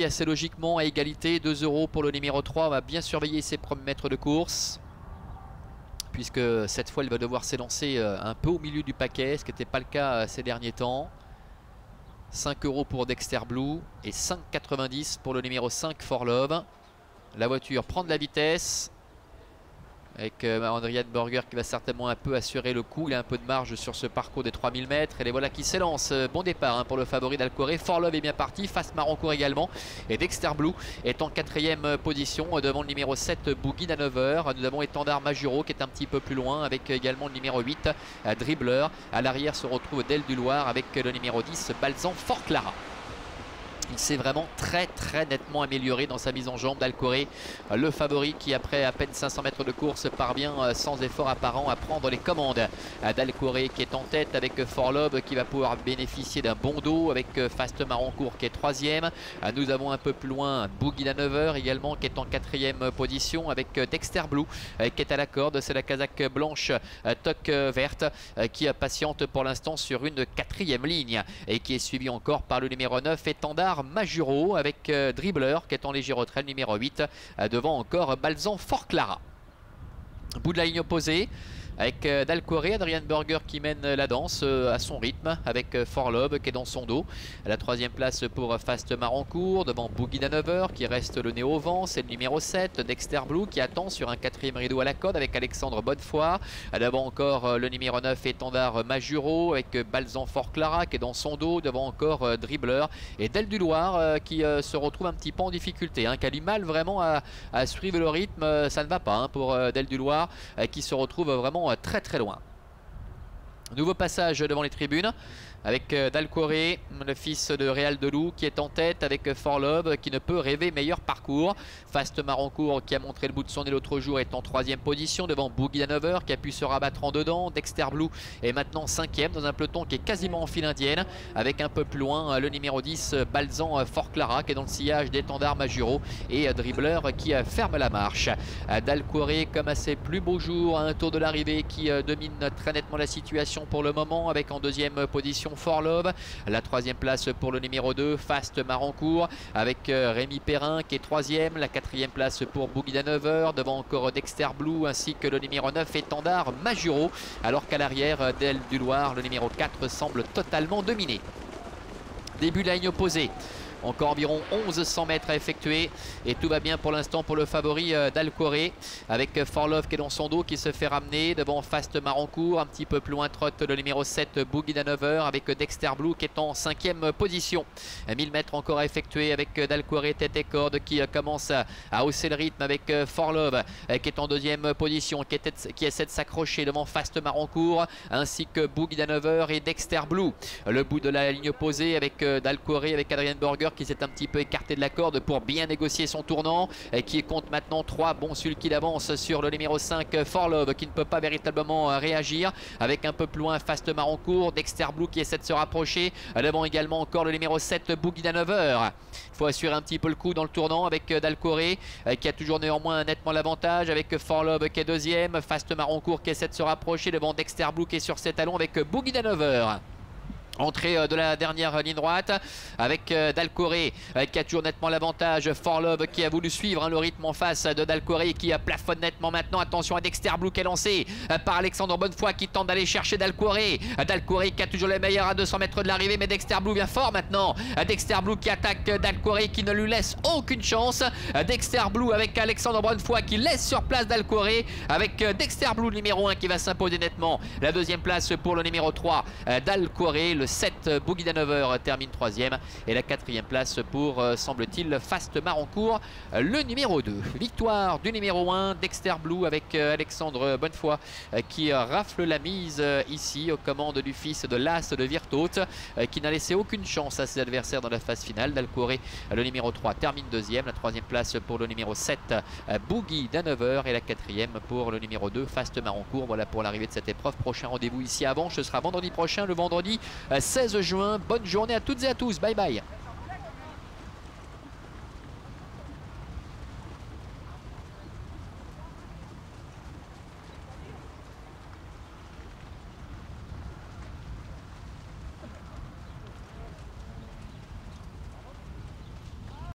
Assez logiquement à égalité, 2 € pour le numéro 3. On va bien surveiller ses premiers mètres de course, puisque cette fois il va devoir s'élancer un peu au milieu du paquet, ce qui n'était pas le cas ces derniers temps. 5 € pour Dexter Blue et 5,90 pour le numéro 5 For Love. La voiture prend de la vitesse avec Adrian Burger qui va certainement un peu assurer le coup. Il a un peu de marge sur ce parcours des 3000 mètres. Et les voilà qui s'élancent. Bon départ pour le favori d'Alcoré. For Love est bien parti. Fast Marancourt également. Et Dexter Blue est en 4e position devant le numéro 7 Boogie Danover. Nous avons Étendard Majuro qui est un petit peu plus loin avec également le numéro 8 Dribbler. À l'arrière se retrouve Del du Loir avec le numéro 10 Balzan Fort Clara. Il s'est vraiment très nettement amélioré dans sa mise en jambe d'Alcoré, le favori qui après à peine 500 mètres de course parvient sans effort apparent à prendre les commandes d'Alcoré qui est en tête avec For Love qui va pouvoir bénéficier d'un bon dos avec Fast Marancourt qui est 3e. Nous avons un peu plus loin Boogie Danover également qui est en 4e position avec Dexter Blue qui est à la corde. C'est la casaque blanche toque verte qui patiente pour l'instant sur une 4e ligne et qui est suivi encore par le numéro 9 Étendard Majuro avec Dribbler qui est en léger retrait, le numéro 8 devant encore Balzan Fort Clara. Bout de la ligne opposée avec d'Alcoré, Adrian Burger qui mène la danse à son rythme avec For Love qui est dans son dos. À la 3e place pour Fast Marancourt devant Boogie Danover qui reste le nez au vent. C'est le numéro 7 Dexter Blue qui attend sur un 4e rideau à la corde avec Alexandre Bonnefoy. Devant encore le numéro 9 Étendard Majuro avec Balzan Fort Clara qui est dans son dos. Devant encore Dribbler et Del du Loir qui se retrouve un petit peu en difficulté, qui a du mal vraiment à suivre le rythme. Ça ne va pas pour Del du Loir qui se retrouve vraiment très loin. Nouveau passage devant les tribunes avec d'Alcoré, le fils de Réal Delou qui est en tête avec For Love qui ne peut rêver meilleur parcours. Fast Marancourt qui a montré le bout de son nez l'autre jour est en 3e position devant Boogie Danover qui a pu se rabattre en dedans. Dexter Blue est maintenant 5e dans un peloton qui est quasiment en file indienne avec un peu plus loin le numéro 10 Balzan Fort Clara qui est dans le sillage d'Étendard Majuro et Dribbler qui ferme la marche. D'Alcoré comme à ses plus beaux jours à un tour de l'arrivée qui domine très nettement la situation pour le moment avec en 2e position For Love. La 3e place pour le numéro 2 Fast Marancourt avec Rémi Perrin qui est 3e. La 4e place pour Boogie Danover devant encore Dexter Blue ainsi que le numéro 9 Étendard Majuro, alors qu'à l'arrière Del du Loir le numéro 4 semble totalement dominé. Début de la ligne opposée. Encore environ 1100 mètres à effectuer et tout va bien pour l'instant pour le favori d'Alcoré avec For Love qui est dans son dos qui se fait ramener devant Fast Marancourt. Un petit peu plus loin trotte le numéro 7 Boogie Danover avec Dexter Blue qui est en 5e position. 1000 mètres encore à effectuer avec d'Alcoré tête et corde qui commence à hausser le rythme avec For Love qui est en 2e position, qui essaie de s'accrocher devant Fast Marancourt ainsi que Boogie Danover et Dexter Blue. Le bout de la ligne opposée avec d'Alcoré avec Adrian Burger qui s'est un petit peu écarté de la corde pour bien négocier son tournant et qui compte maintenant 3 bons sulky d'avance sur le numéro 5 For Love qui ne peut pas véritablement réagir avec un peu plus loin Fast Marancourt, Dexter Blue qui essaie de se rapprocher devant également encore le numéro 7 Boogie Danover. Il faut assurer un petit peu le coup dans le tournant avec d'Alcoré qui a toujours néanmoins nettement l'avantage avec For Love qui est 2e, Fast Marancourt qui essaie de se rapprocher devant Dexter Blue qui est sur ses talons avec Boogie Danover. Entrée de la dernière ligne droite avec d'Alcoré qui a toujours nettement l'avantage. For Love qui a voulu suivre le rythme en face de d'Alcoré qui plafonne nettement maintenant. Attention à Dexter Blue qui est lancé par Alexandre Bonnefoy qui tente d'aller chercher d'Alcoré. D'Alcoré qui a toujours les meilleurs à 200 mètres de l'arrivée, mais Dexter Blue vient fort maintenant. Dexter Blue qui attaque d'Alcoré qui ne lui laisse aucune chance. Dexter Blue avec Alexandre Bonnefoy qui laisse sur place d'Alcoré avec Dexter Blue numéro 1 qui va s'imposer nettement. La 2e place pour le numéro 3 d'Alcoré. Le 7 Boogie Danover termine 3e et la 4e place pour semble-t-il Fast Marancourt le numéro 2. Victoire du numéro 1 Dexter Blue avec Alexandre Bonnefoy qui rafle la mise ici aux commandes du fils de l'As de Virtaute qui n'a laissé aucune chance à ses adversaires dans la phase finale. D'Alcoré le numéro 3 termine 2e, la 3e place pour le numéro 7 Boogie Danover et la 4e pour le numéro 2 Fast Marancourt. Voilà pour l'arrivée de cette épreuve. Prochain rendez-vous ici à Avanches, ce sera vendredi prochain, le vendredi 16 juin. Bonne journée à toutes et à tous. Bye bye.